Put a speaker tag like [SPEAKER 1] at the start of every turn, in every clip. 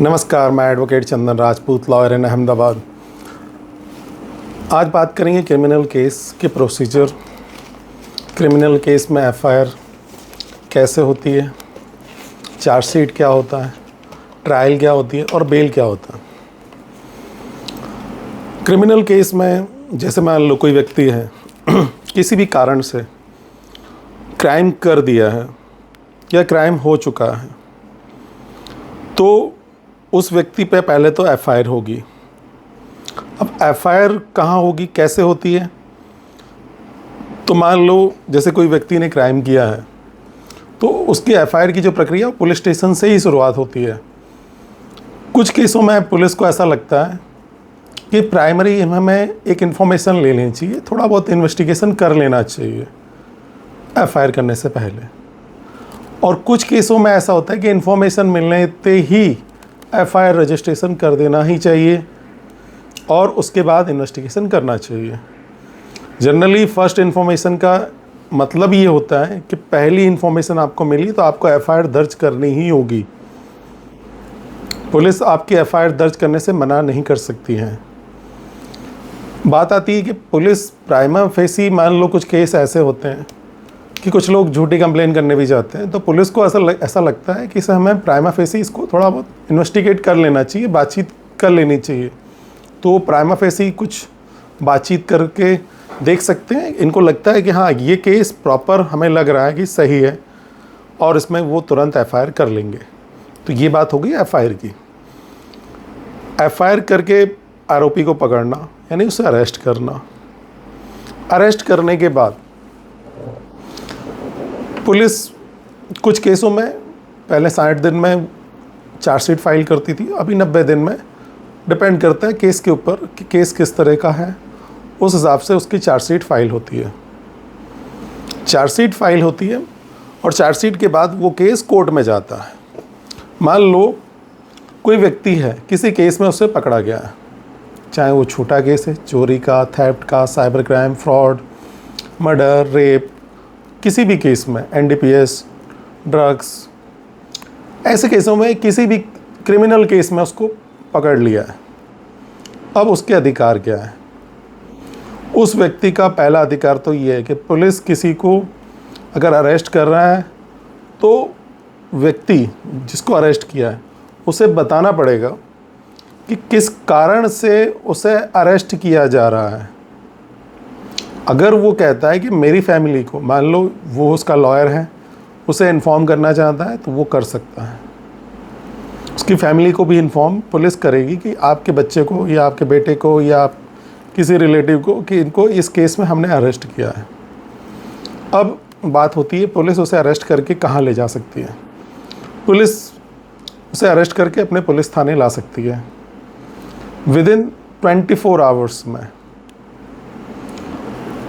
[SPEAKER 1] नमस्कार, मैं advocate Chandan Rajput, lawyer in Ahmedabad. आज बात करेंगे क्रिमिनल केस के प्रोसीजर। क्रिमिनल केस में एफआईआर कैसे होती है, चार्जशीट क्या होता है, ट्रायल क्या होती है और बेल क्या होता है। क्रिमिनल केस में जैसे मान लो कोई व्यक्ति है किसी भी कारण से क्राइम कर दिया है या क्राइम हो चुका है, तो उस व्यक्ति पे पहले तो एफआईआर होगी। अब एफआईआर कहाँ होगी, कैसे होती है? तो मान लो जैसे कोई व्यक्ति ने क्राइम किया है तो उसकी एफआईआर की जो प्रक्रिया पुलिस स्टेशन से ही शुरुआत होती है। कुछ केसों में पुलिस को ऐसा लगता है कि प्राइमरी हमें एक इन्फॉर्मेशन ले लेनी चाहिए, थोड़ा बहुत इन्वेस्टिगेशन कर लेना चाहिए एफआईआर करने से पहले। और कुछ केसों में ऐसा होता है कि इन्फॉर्मेशन मिलने पे ही एफआईआर रजिस्ट्रेशन कर देना ही चाहिए और उसके बाद इन्वेस्टिगेशन करना चाहिए। जनरली फर्स्ट इन्फॉर्मेशन का मतलब ये होता है कि पहली इन्फॉर्मेशन आपको मिली तो आपको एफआईआर दर्ज करनी ही होगी। पुलिस आपकी एफआईआर दर्ज करने से मना नहीं कर सकती है। बात आती है कि पुलिस प्राइमा फेसी, मान लो कुछ केस ऐसे होते हैं कि कुछ लोग झूठी कंप्लेन करने भी जाते हैं, तो पुलिस को ऐसा लगता है कि इसे हमें प्राइमा फेसी इसको थोड़ा बहुत इन्वेस्टिगेट कर लेना चाहिए, बातचीत कर लेनी चाहिए। तो प्राइमा फेसी कुछ बातचीत करके देख सकते हैं। इनको लगता है कि हाँ, ये केस प्रॉपर हमें लग रहा है कि सही है और इसमें वो तुरंत एफआईआर कर लेंगे। तो ये बात हो गई एफआईआर की। एफआईआर करके आरोपी को पकड़ना यानी उसे अरेस्ट करना। अरेस्ट करने के बाद पुलिस कुछ केसों में पहले 60 दिन में चार्जशीट फाइल करती थी, अभी 90 दिन में। डिपेंड करता है केस के ऊपर कि केस किस तरह का है, उस हिसाब से उसकी चार्जशीट फाइल होती है। चार्जशीट फाइल होती है और चार्जशीट के बाद वो केस कोर्ट में जाता है। मान लो कोई व्यक्ति है, किसी केस में उसे पकड़ा गया है, चाहे वो छोटा केस है, चोरी का, थेफ्ट का, cyber crime, fraud, murder, rape, किसी भी केस में, एनडीपीएस, ड्रग्स, ऐसे केसों में किसी भी क्रिमिनल केस में उसको पकड़ लिया है। अब उसके अधिकार क्या है? उस व्यक्ति का पहला अधिकार तो ये है कि पुलिस किसी को अगर अरेस्ट कर रहा है तो व्यक्ति जिसको अरेस्ट किया है उसे बताना पड़ेगा कि किस कारण से उसे अरेस्ट किया जा रहा है। अगर वो कहता है कि मेरी फैमिली को, मान लो वो उसका लॉयर है, उसे इन्फॉर्म करना चाहता है तो वो कर सकता है। उसकी फैमिली को भी इन्फॉर्म पुलिस करेगी कि आपके बच्चे को या आपके बेटे को या आप किसी रिलेटिव को कि इनको इस केस में हमने अरेस्ट किया है। अब बात होती है पुलिस उसे अरेस्ट करके कहाँ ले जा सकती है। पुलिस उसे अरेस्ट करके अपने पुलिस थाने ला सकती है। विदिन 24 आवर्स में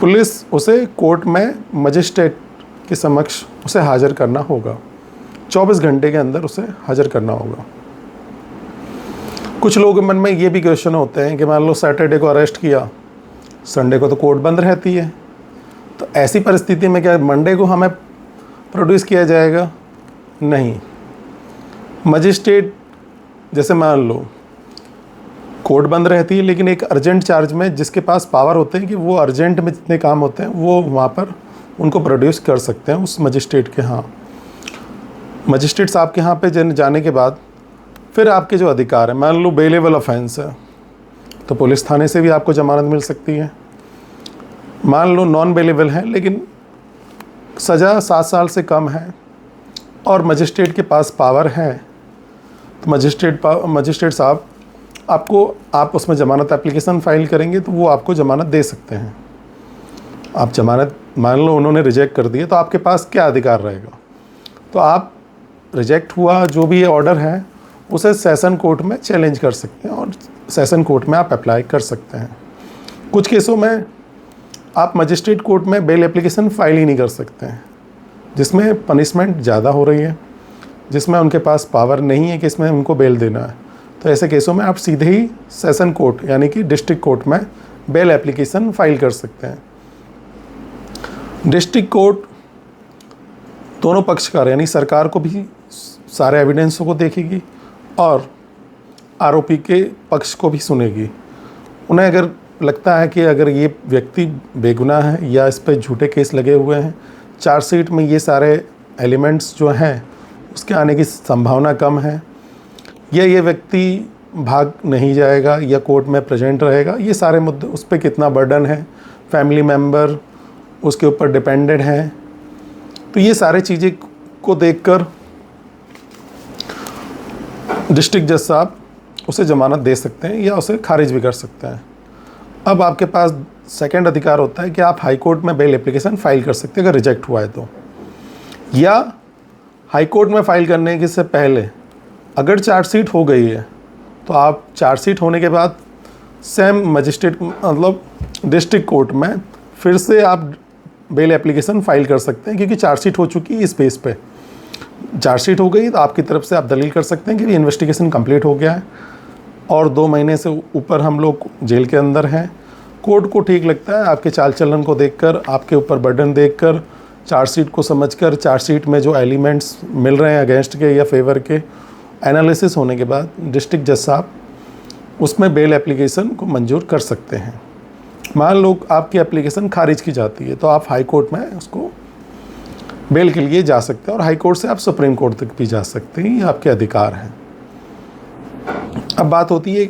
[SPEAKER 1] पुलिस उसे कोर्ट में मजिस्ट्रेट के समक्ष उसे हाजिर करना होगा। 24 घंटे के अंदर उसे हाजिर करना होगा। कुछ लोगों के मन में ये भी क्वेश्चन होते हैं कि मान लो सैटरडे को अरेस्ट किया, संडे को तो कोर्ट बंद रहती है, तो ऐसी परिस्थिति में क्या मंडे को हमें प्रोड्यूस किया जाएगा? नहीं। मजिस्ट्रेट, जैसे मान लो कोर्ट बंद रहती है लेकिन एक अर्जेंट चार्ज में जिसके पास पावर होते हैं कि वो अर्जेंट में जितने काम होते हैं वो वहाँ पर उनको प्रोड्यूस कर सकते हैं उस मजिस्ट्रेट के यहाँ। मजिस्ट्रेट साहब के यहाँ पे जाने के बाद फिर आपके जो अधिकार है, मान लो बेलेबल ऑफेंस है तो पुलिस थाने से भी आपको जमानत मिल सकती है। मान लो नॉन बेलेबल है लेकिन सज़ा 7 साल से कम है और मजिस्ट्रेट के पास पावर है तो मजिस्ट्रेट साहब आप उसमें ज़मानत एप्लीकेशन फ़ाइल करेंगे तो वो आपको ज़मानत दे सकते हैं। आप ज़मानत मान लो उन्होंने रिजेक्ट कर दिया तो आपके पास क्या अधिकार रहेगा? तो आप रिजेक्ट हुआ जो भी ऑर्डर है उसे सेशन कोर्ट में चैलेंज कर सकते हैं और सेशन कोर्ट में आप अप्लाई कर सकते हैं। कुछ केसों में आप मजिस्ट्रेट कोर्ट में बेल एप्लीकेशन फ़ाइल ही नहीं कर सकते हैं, जिसमें पनिशमेंट ज़्यादा हो रही है, जिसमें उनके पास पावर नहीं है कि इसमें उनको बेल देना है। तो ऐसे केसों में आप सीधे ही सेशन कोर्ट यानी कि डिस्ट्रिक्ट कोर्ट में बेल एप्लीकेशन फाइल कर सकते हैं। डिस्ट्रिक्ट कोर्ट दोनों पक्षकार यानी सरकार को भी सारे एविडेंसों को देखेगी और आरोपी के पक्ष को भी सुनेगी। उन्हें अगर लगता है कि अगर ये व्यक्ति बेगुनाह है या इस पर झूठे केस लगे हुए हैं, चार्जशीट में ये सारे एलिमेंट्स जो हैं उसके आने की संभावना कम है, या ये व्यक्ति भाग नहीं जाएगा या कोर्ट में प्रेजेंट रहेगा, ये सारे मुद्दे, उस पर कितना बर्डन है, फैमिली मेम्बर उसके ऊपर डिपेंडेंट हैं, तो ये सारे चीज़ें को देखकर डिस्ट्रिक्ट जज साहब उसे ज़मानत दे सकते हैं या उसे खारिज भी कर सकते हैं। अब आपके पास सेकंड अधिकार होता है कि आप हाई कोर्ट में बेल एप्लीकेशन फ़ाइल कर सकते हैं अगर रिजेक्ट हुआ है तो, या हाई कोर्ट में फ़ाइल करने के से पहले अगर चार्जशीट हो गई है तो आप चार्जशीट होने के बाद सेम मजिस्ट्रेट मतलब डिस्ट्रिक्ट कोर्ट में फिर से आप बेल एप्लीकेशन फ़ाइल कर सकते हैं, क्योंकि चार्जशीट हो चुकी है। इस बेस पे चार्जशीट हो गई तो आपकी तरफ से आप दलील कर सकते हैं कि इन्वेस्टिगेशन कंप्लीट हो गया है और 2 महीने से ऊपर हम लोग जेल के अंदर हैं। कोर्ट को ठीक लगता है आपके चाल चलन को देखकर, आपके ऊपर बर्डन देखकर, चार्जशीट को समझकर, चार्जशीट में जो एलिमेंट्स मिल रहे हैं अगेंस्ट के या फेवर के, एनालिसिस होने के बाद डिस्ट्रिक्ट जज साहब उसमें बेल एप्लीकेशन को मंजूर कर सकते हैं। मान लो आपकी एप्लीकेशन खारिज की जाती है तो आप हाई कोर्ट में उसको बेल के लिए जा सकते हैं और हाई कोर्ट से आप सुप्रीम कोर्ट तक भी जा सकते हैं, ये आपके अधिकार हैं। अब बात होती है,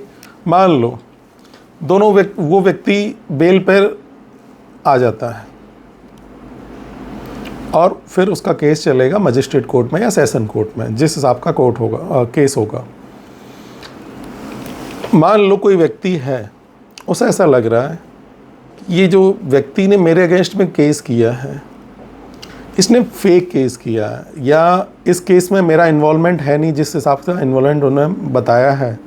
[SPEAKER 1] मान लो दोनों वो व्यक्ति बेल पर आ जाता है और फिर उसका केस चलेगा मजिस्ट्रेट कोर्ट में या सेशन कोर्ट में, जिस हिसाब का कोर्ट होगा केस होगा। मान लो कोई व्यक्ति है, उसे ऐसा लग रहा है ये जो व्यक्ति ने मेरे अगेंस्ट में केस किया है इसने फेक केस किया है, या इस केस में मेरा इन्वॉल्वमेंट है नहीं जिस हिसाब से इन्वॉल्वमेंट उन्होंने बताया है,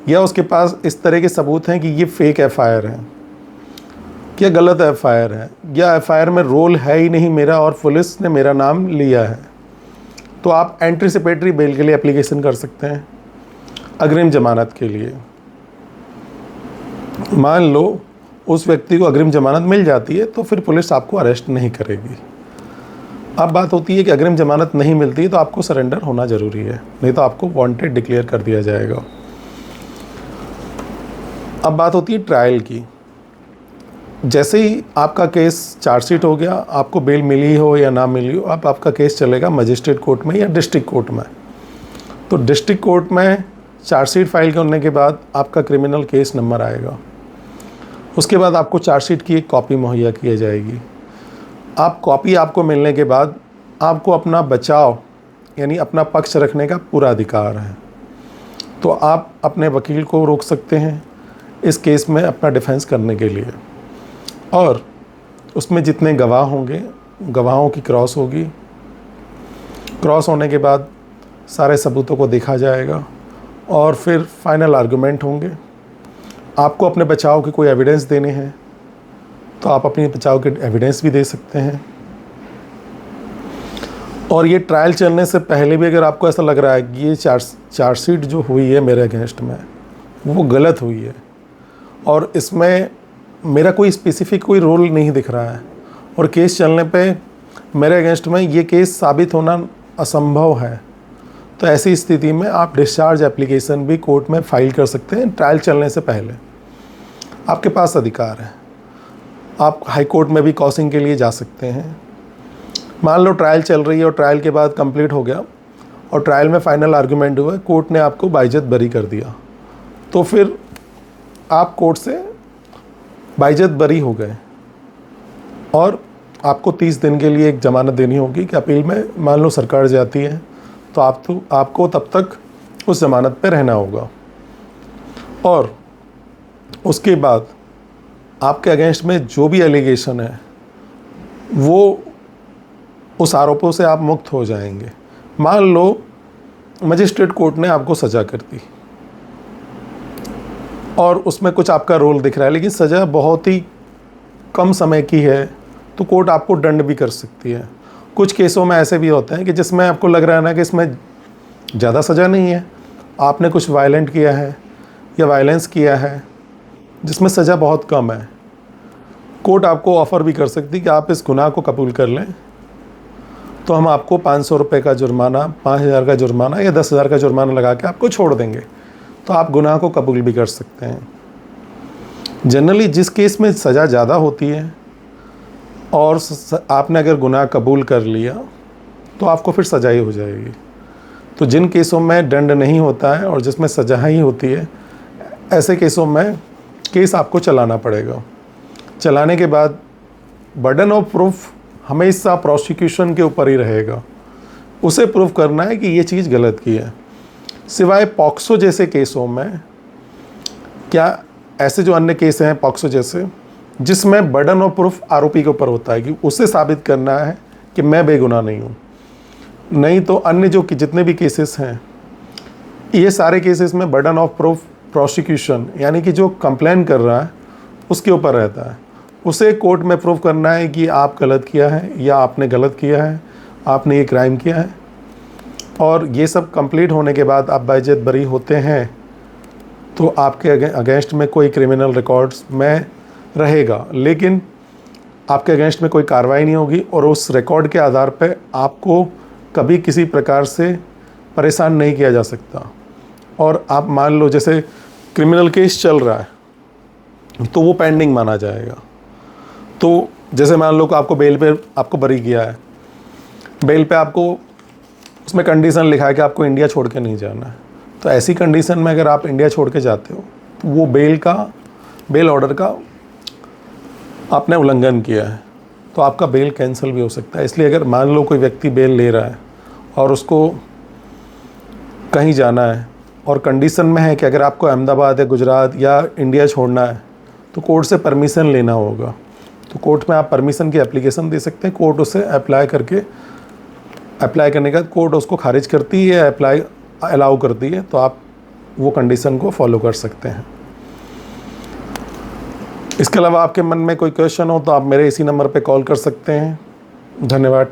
[SPEAKER 1] या उसके पास इस तरह के सबूत हैं कि ये फेक एफआईआर है, क्या गलत एफआईआर है, या एफआईआर में रोल है ही नहीं मेरा और पुलिस ने मेरा नाम लिया है, तो आप एंटीसिपेटरी बेल के लिए एप्लीकेशन कर सकते हैं अग्रिम जमानत के लिए। मान लो उस व्यक्ति को अग्रिम जमानत मिल जाती है तो फिर पुलिस आपको अरेस्ट नहीं करेगी। अब बात होती है कि अग्रिम जमानत नहीं मिलती है तो आपको सरेंडर होना ज़रूरी है, नहीं तो आपको वांटेड डिक्लेयर कर दिया जाएगा। अब बात होती है ट्रायल की। जैसे ही आपका केस चार्जशीट हो गया, आपको बेल मिली हो या ना मिली हो, अब आपका केस चलेगा मजिस्ट्रेट कोर्ट में या डिस्ट्रिक्ट कोर्ट में। तो डिस्ट्रिक्ट कोर्ट में चार्जशीट फाइल करने के बाद आपका क्रिमिनल केस नंबर आएगा, उसके बाद आपको चार्जशीट की एक कॉपी मुहैया की जाएगी। आप कॉपी आपको मिलने के बाद आपको अपना बचाव यानी अपना पक्ष रखने का पूरा अधिकार है, तो आप अपने वकील को रोक सकते हैं इस केस में अपना डिफेंस करने के लिए, और उसमें जितने गवाह होंगे गवाहों की क्रॉस होगी। क्रॉस होने के बाद सारे सबूतों को देखा जाएगा और फिर फाइनल आर्गुमेंट होंगे। आपको अपने बचाव के कोई एविडेंस देने हैं तो आप अपने बचाव के एविडेंस भी दे सकते हैं। और ये ट्रायल चलने से पहले भी अगर आपको ऐसा लग रहा है कि ये चार्जशीट जो हुई है मेरे अगेंस्ट में वो गलत हुई है और इसमें मेरा कोई स्पेसिफिक कोई रोल नहीं दिख रहा है और केस चलने पे मेरे अगेंस्ट में ये केस साबित होना असंभव है, तो ऐसी स्थिति में आप डिस्चार्ज एप्लीकेशन भी कोर्ट में फाइल कर सकते हैं ट्रायल चलने से पहले। आपके पास अधिकार है, आप हाई कोर्ट में भी कॉसिंग के लिए जा सकते हैं। मान लो ट्रायल चल रही है और ट्रायल के बाद कंप्लीट हो गया और ट्रायल में फाइनल आर्गुमेंट हुआ, कोर्ट ने आपको बाइज्जत बरी कर दिया, तो फिर आप कोर्ट से बाइज्जत बरी हो गए और आपको 30 दिन के लिए एक ज़मानत देनी होगी कि अपील में मान लो सरकार जाती है तो आपको तब तक उस ज़मानत पे रहना होगा। और उसके बाद आपके अगेंस्ट में जो भी एलिगेशन है वो उस आरोपों से आप मुक्त हो जाएंगे। मान लो मजिस्ट्रेट कोर्ट ने आपको सज़ा कर दी और उसमें कुछ आपका रोल दिख रहा है, लेकिन सज़ा बहुत ही कम समय की है, तो कोर्ट आपको दंड भी कर सकती है। कुछ केसों में ऐसे भी होते हैं कि जिसमें आपको लग रहा है ना कि इसमें ज़्यादा सज़ा नहीं है, आपने कुछ वायलेंट किया है या वायलेंस किया है जिसमें सज़ा बहुत कम है, कोर्ट आपको ऑफ़र भी कर सकती है कि आप इस गुनाह को कबूल कर लें तो हम आपको 500 रुपये का जुर्माना, 5000 का जुर्माना या 10,000 का जुर्माना लगा के आपको छोड़ देंगे। तो आप गुनाह को कबूल भी कर सकते हैं। जनरली जिस केस में सज़ा ज़्यादा होती है और आपने अगर गुनाह कबूल कर लिया तो आपको फिर सज़ा ही हो जाएगी। तो जिन केसों में दंड नहीं होता है और जिसमें सज़ा ही होती है, ऐसे केसों में केस आपको चलाना पड़ेगा। चलाने के बाद बर्डन ऑफ प्रूफ हमेशा प्रोसिक्यूशन के ऊपर ही रहेगा। उसे प्रूव करना है कि ये चीज़ गलत की है। सिवाय पॉक्सो जैसे केसों में, क्या ऐसे जो अन्य केस हैं पॉक्सो जैसे, जिसमें बर्डन ऑफ प्रूफ आरोपी के ऊपर होता है कि उसे साबित करना है कि मैं बेगुनाह नहीं हूँ। नहीं तो अन्य जो कि जितने भी केसेस हैं, ये सारे केसेस में बर्डन ऑफ प्रूफ प्रोसिक्यूशन यानी कि जो कंप्लेन कर रहा है उसके ऊपर रहता है। उसे कोर्ट में प्रूव करना है कि आप गलत किया है या आपने गलत किया है, आपने ये क्राइम किया है। और ये सब कंप्लीट होने के बाद आप बाइज्जत बरी होते हैं तो आपके अगेंस्ट में कोई क्रिमिनल रिकॉर्ड्स में रहेगा, लेकिन आपके अगेंस्ट में कोई कार्रवाई नहीं होगी और उस रिकॉर्ड के आधार पे आपको कभी किसी प्रकार से परेशान नहीं किया जा सकता। और आप मान लो जैसे क्रिमिनल केस चल रहा है तो वो पेंडिंग माना जाएगा। तो जैसे मान लो कि आपको बेल पे आपको बरी किया है, बेल पे आपको उसमें कंडीशन लिखा है कि आपको इंडिया छोड़ के नहीं जाना है। तो ऐसी कंडीशन में अगर आप इंडिया छोड़ के जाते हो तो वो बेल ऑर्डर का आपने उल्लंघन किया है, तो आपका बेल कैंसिल भी हो सकता है। इसलिए अगर मान लो कोई व्यक्ति बेल ले रहा है और उसको कहीं जाना है और कंडीशन में है कि अगर आपको अहमदाबाद या गुजरात या इंडिया छोड़ना है तो कोर्ट से परमिशन लेना होगा। तो कोर्ट में आप परमिशन की एप्लीकेशन दे सकते हैं। कोर्ट उसे अप्लाई करने के बाद कोर्ट उसको खारिज करती है, अलाउ करती है, तो आप वो कंडीशन को फॉलो कर सकते हैं। इसके अलावा आपके मन में कोई क्वेश्चन हो तो आप मेरे इसी नंबर पे कॉल कर सकते हैं। धन्यवाद।